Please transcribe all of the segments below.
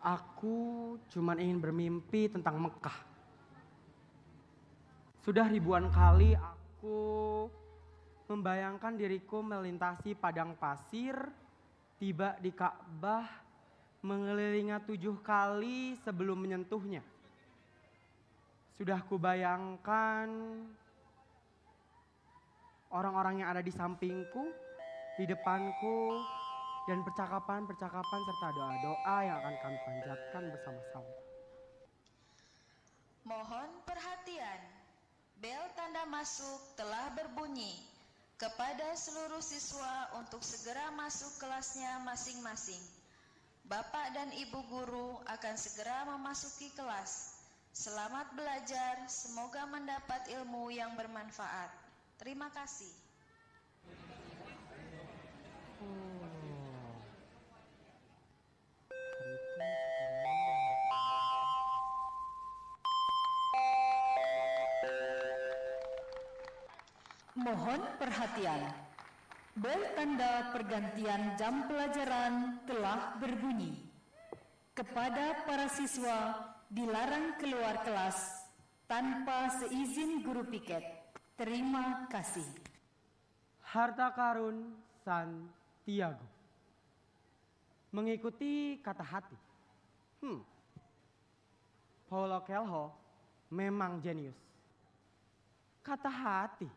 Aku cuman ingin bermimpi tentang Mekah. Sudah ribuan kali aku membayangkan diriku melintasi padang pasir, tiba di Ka'bah, mengelilinginya 7 kali sebelum menyentuhnya. Sudah kubayangkan orang-orang yang ada di sampingku, di depanku, dan percakapan-percakapan serta doa-doa yang akan kami panjatkan bersama-sama. Mohon perhatian, bel tanda masuk telah berbunyi. Kepada seluruh siswa untuk segera masuk kelasnya masing-masing. Bapak dan Ibu guru akan segera memasuki kelas. Selamat belajar, semoga mendapat ilmu yang bermanfaat. Terima kasih. Mohon perhatian, bel tanda pergantian jam pelajaran telah berbunyi. Kepada para siswa dilarang keluar kelas tanpa seizin guru piket. Terima kasih. Harta karun Santiago. Mengikuti kata hati. Paulo Coelho memang jenius. Kata hati.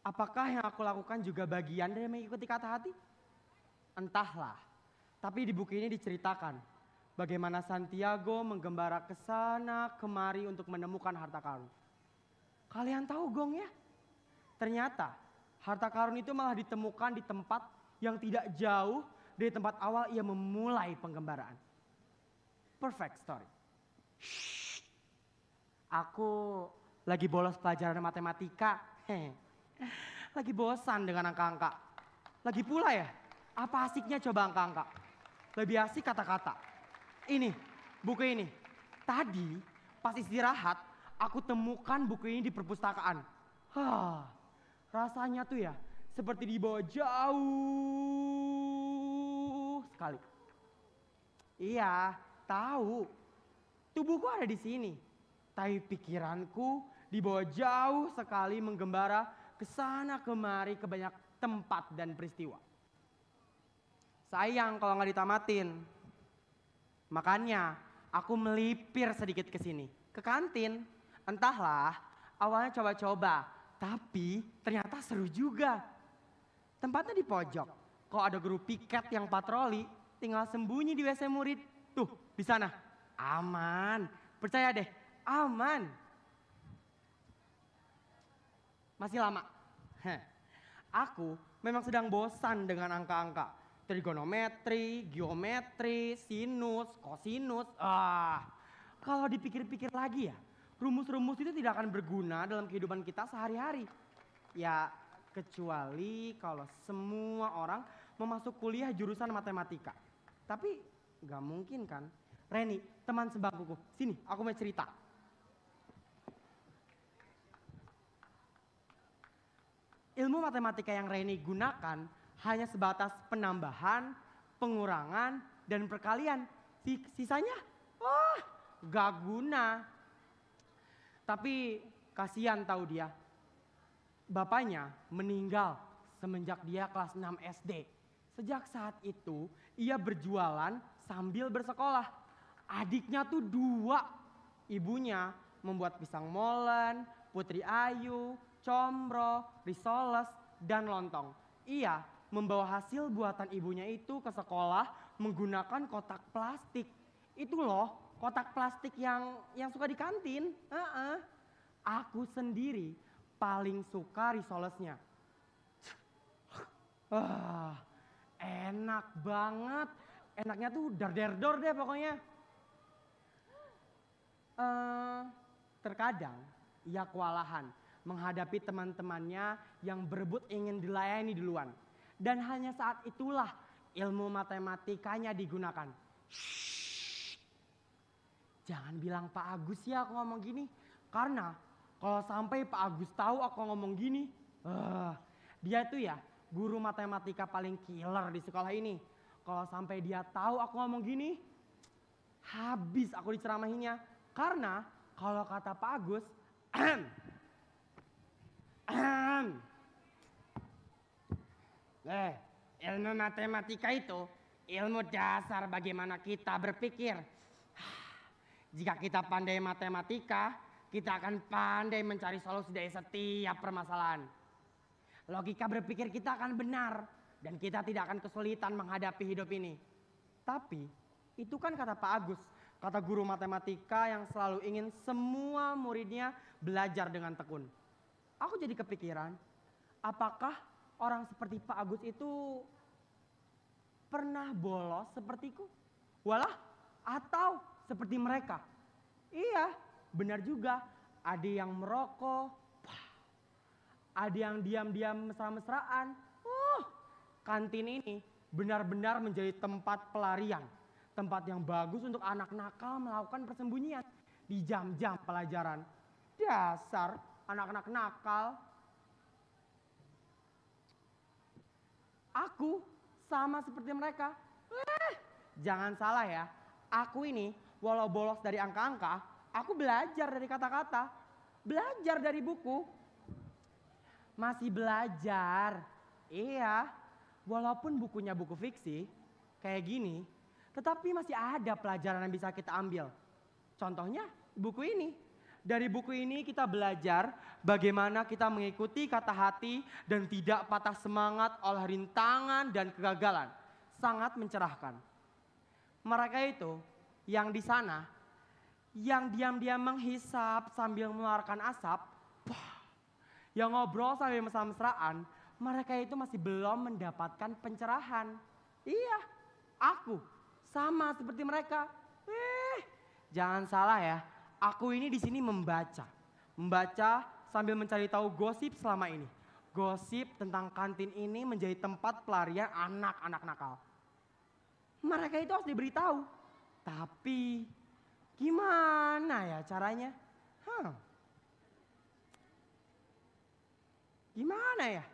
Apakah yang aku lakukan juga bagian dari mengikuti kata hati? Entahlah. Tapi di buku ini diceritakan bagaimana Santiago menggembara ke sana kemari untuk menemukan harta karun. Kalian tahu gong ya? Ternyata harta karun itu malah ditemukan di tempat yang tidak jauh dari tempat awal ia memulai penggembaraan. Perfect story. Shh. Aku lagi bolos pelajaran matematika. Lagi bosan dengan angka-angka. Lagi pula ya, apa asiknya coba angka-angka? Lebih asik kata-kata. Ini, buku ini. Tadi pas istirahat, aku temukan buku ini di perpustakaan. Rasanya tuh ya seperti dibawa jauh sekali. Iya, tahu. Tubuhku ada di sini. Tapi pikiranku dibawa jauh sekali menggembara ke sana kemari ke banyak tempat dan peristiwa. Sayang kalau nggak ditamatin. Makanya aku melipir sedikit ke sini, ke kantin. Entahlah, awalnya coba-coba, tapi ternyata seru juga. Tempatnya di pojok. Kalau ada guru piket yang patroli, tinggal sembunyi di WC murid. Tuh, di sana. Aman. Percaya deh, aman. Masih lama. Aku memang sedang bosan dengan angka-angka. Trigonometri, geometri, sinus, kosinus. Kalau dipikir-pikir lagi ya, rumus-rumus itu tidak akan berguna dalam kehidupan kita sehari-hari. Ya, kecuali kalau semua orang mau masuk kuliah jurusan matematika. Tapi gak mungkin kan. Reni, teman sebangkuku, sini aku mau cerita. Ilmu matematika yang Reni gunakan hanya sebatas penambahan, pengurangan, dan perkalian. Sisanya, gak guna. Tapi kasihan tahu dia. Bapaknya meninggal semenjak dia kelas 6 SD. Sejak saat itu ia berjualan sambil bersekolah. Adiknya tuh 2. Ibunya membuat pisang molen, putri ayu, combro, risoles, dan lontong. Ia membawa hasil buatan ibunya itu ke sekolah menggunakan kotak plastik. Itu loh kotak plastik yang suka di kantin. Aku sendiri paling suka risolesnya. Enak banget. Enaknya tuh dar-der-dor deh pokoknya. Terkadang ia kewalahan menghadapi teman-temannya yang berebut ingin dilayani duluan. Dan hanya saat itulah ilmu matematikanya digunakan. Shh. Jangan bilang Pak Agus ya aku ngomong gini. Karena kalau sampai Pak Agus tahu aku ngomong gini. Dia tuh ya guru matematika paling killer di sekolah ini. Kalau sampai dia tahu aku ngomong gini. Habis aku diceramahinya. Karena kalau kata Pak Agus, ilmu matematika itu ilmu dasar bagaimana kita berpikir. Jika kita pandai matematika, kita akan pandai mencari solusi dari setiap permasalahan. Logika berpikir kita akan benar dan kita tidak akan kesulitan menghadapi hidup ini. Tapi itu kan kata Pak Agus, kata guru matematika yang selalu ingin semua muridnya belajar dengan tekun. Aku jadi kepikiran, apakah orang seperti Pak Agus itu pernah bolos sepertiku? Walah, atau seperti mereka? Iya, benar juga. Ada yang merokok, ada yang diam-diam mesra-mesraan. Kantin ini benar-benar menjadi tempat pelarian. Tempat yang bagus untuk anak nakal melakukan persembunyian di jam-jam pelajaran. Dasar anak-anak nakal. Aku sama seperti mereka. Jangan salah ya, aku ini walau bolos dari angka-angka, aku belajar dari kata-kata. Belajar dari buku. Masih belajar. Iya, walaupun bukunya buku fiksi, kayak gini, tetapi masih ada pelajaran yang bisa kita ambil. Contohnya buku ini. Dari buku ini kita belajar bagaimana kita mengikuti kata hati dan tidak patah semangat oleh rintangan dan kegagalan. Sangat mencerahkan. Mereka itu yang di sana, yang diam-diam menghisap sambil mengeluarkan asap, yang ngobrol sambil mesra-mesraan, mereka itu masih belum mendapatkan pencerahan. Iya, aku sama seperti mereka. Jangan salah ya. Aku ini di sini membaca sambil mencari tahu gosip selama ini. Gosip tentang kantin ini menjadi tempat pelarian anak-anak nakal. Mereka itu harus diberitahu. Tapi gimana ya caranya? Gimana ya?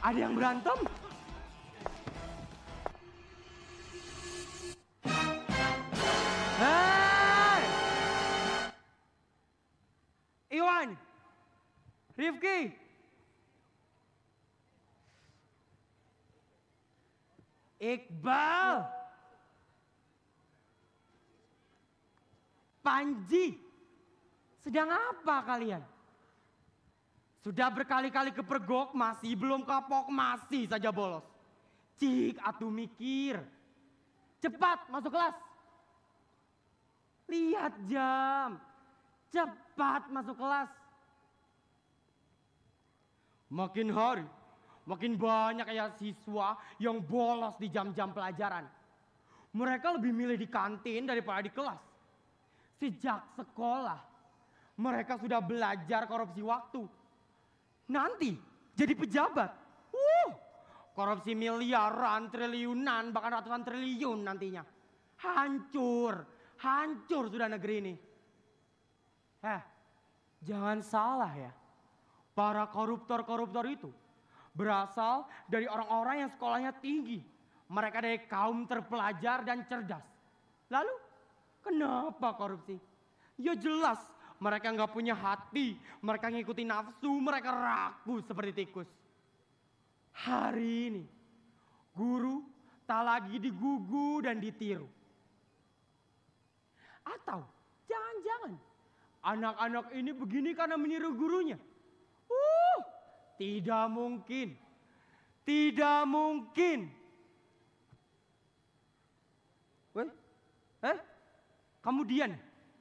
Ada yang berantem? Iwan, Rifki, Iqbal, Panji, sedang apa kalian? Sudah berkali-kali kepergok, masih belum kapok, masih saja bolos. Cik, atuh mikir. Cepat masuk kelas. Lihat jam. Cepat masuk kelas. Makin hari, makin banyak ya siswa yang bolos di jam-jam pelajaran. Mereka lebih milih di kantin daripada di kelas. Sejak sekolah, mereka sudah belajar korupsi waktu. Nanti jadi pejabat. Korupsi miliaran, triliunan, bahkan ratusan triliun nantinya. Hancur sudah negeri ini. Jangan salah ya. Para koruptor itu berasal dari orang-orang yang sekolahnya tinggi. Mereka dari kaum terpelajar dan cerdas. Lalu kenapa korupsi? Ya jelas mereka nggak punya hati. Mereka ngikutin nafsu, mereka ragu seperti tikus. Hari ini guru tak lagi digugu dan ditiru. Atau jangan-jangan anak-anak ini begini karena meniru gurunya. Tidak mungkin. Tidak mungkin. Kamu Dian?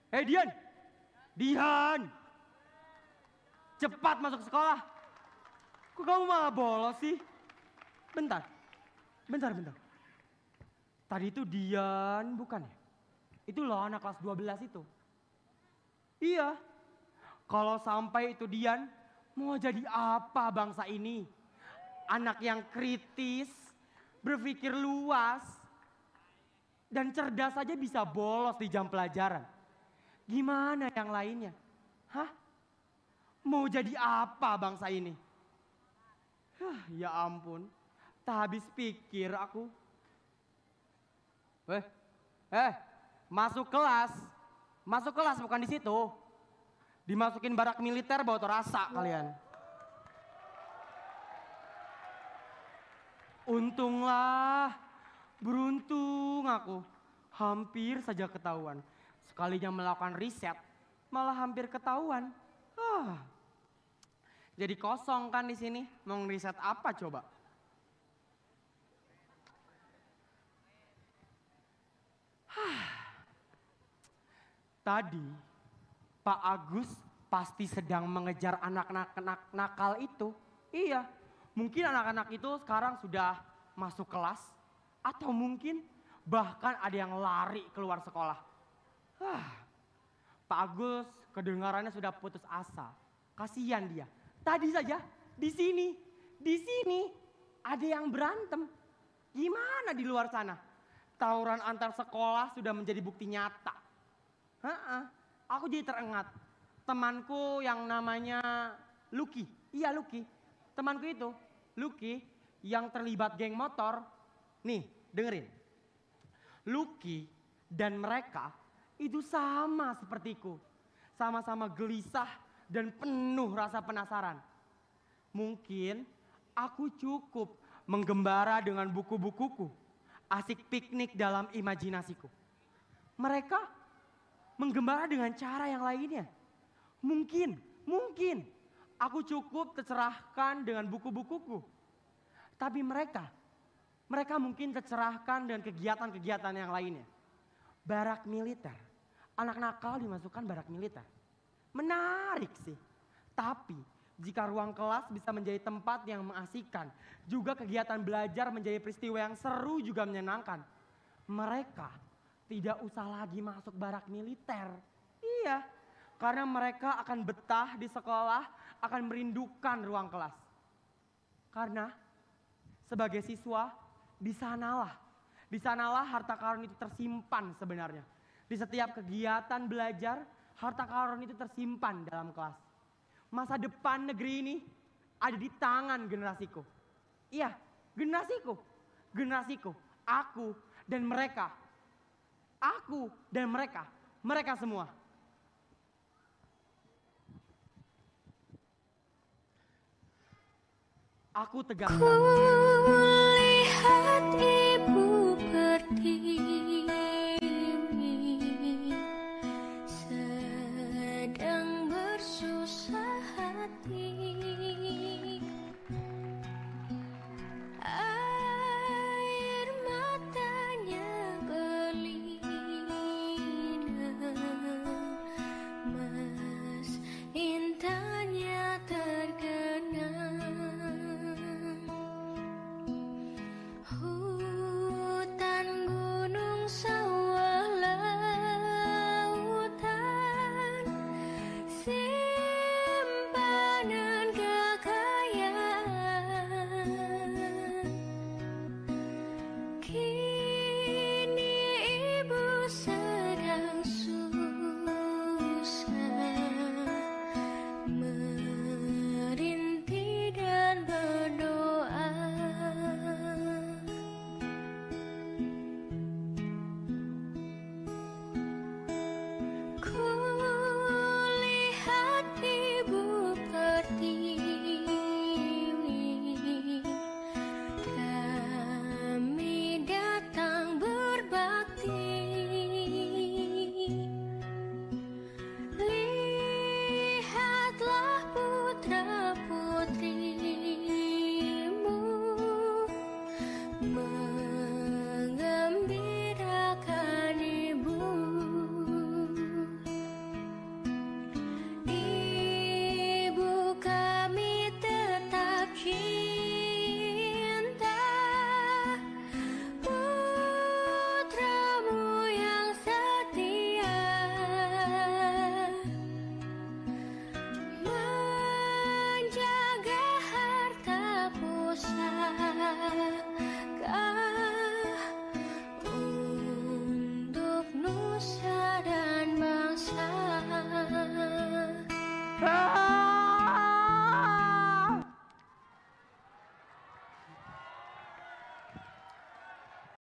Dian. Dian. Cepat masuk sekolah. Kok kamu malah bolos sih? Bentar. Tadi itu Dian bukan ya? Itu loh anak kelas 12 itu. Iya. Kalau sampai itu Dian, mau jadi apa bangsa ini? Anak yang kritis, berpikir luas, dan cerdas saja bisa bolos di jam pelajaran. Gimana yang lainnya? Mau jadi apa bangsa ini? Ya ampun, tak habis pikir aku. Masuk kelas. Masuk kelas bukan di situ. Dimasukin barak militer bawa terasa kalian. Untunglah, beruntung aku. Hampir saja ketahuan. Sekalinya melakukan riset, malah hampir ketahuan. Jadi kosong kan di sini. Mau ngeriset apa coba? Tadi Pak Agus pasti sedang mengejar anak-anak nakal itu. Iya, mungkin anak-anak itu sekarang sudah masuk kelas. Atau mungkin bahkan ada yang lari keluar sekolah. Pak Agus kedengarannya sudah putus asa. Kasihan dia. Tadi saja di sini ada yang berantem. Gimana di luar sana? Tawuran antar sekolah sudah menjadi bukti nyata. Aku jadi teringat temanku yang namanya Lucky. Iya Lucky. Temanku itu Lucky yang terlibat geng motor. Nih dengerin. Lucky dan mereka itu sama sepertiku. Sama-sama gelisah dan penuh rasa penasaran. Mungkin aku cukup menggembara dengan buku-bukuku. Asik piknik dalam imajinasiku. Mereka menggembara dengan cara yang lainnya. Mungkin aku cukup tercerahkan dengan buku-bukuku. Tapi mereka mungkin tercerahkan dengan kegiatan-kegiatan yang lainnya. Barak militer. Anak nakal dimasukkan barak militer. Menarik sih. Tapi jika ruang kelas bisa menjadi tempat yang mengasihkan, juga kegiatan belajar menjadi peristiwa yang seru juga menyenangkan, mereka tidak usah lagi masuk barak militer. Iya, karena mereka akan betah di sekolah, akan merindukan ruang kelas. Karena sebagai siswa, di sanalah harta karun itu tersimpan sebenarnya. Di setiap kegiatan belajar, harta karun itu tersimpan dalam kelas. Masa depan negeri ini ada di tangan generasiku. Iya, generasiku, aku dan mereka. Mereka semua. Aku tegaskan. Ku lihat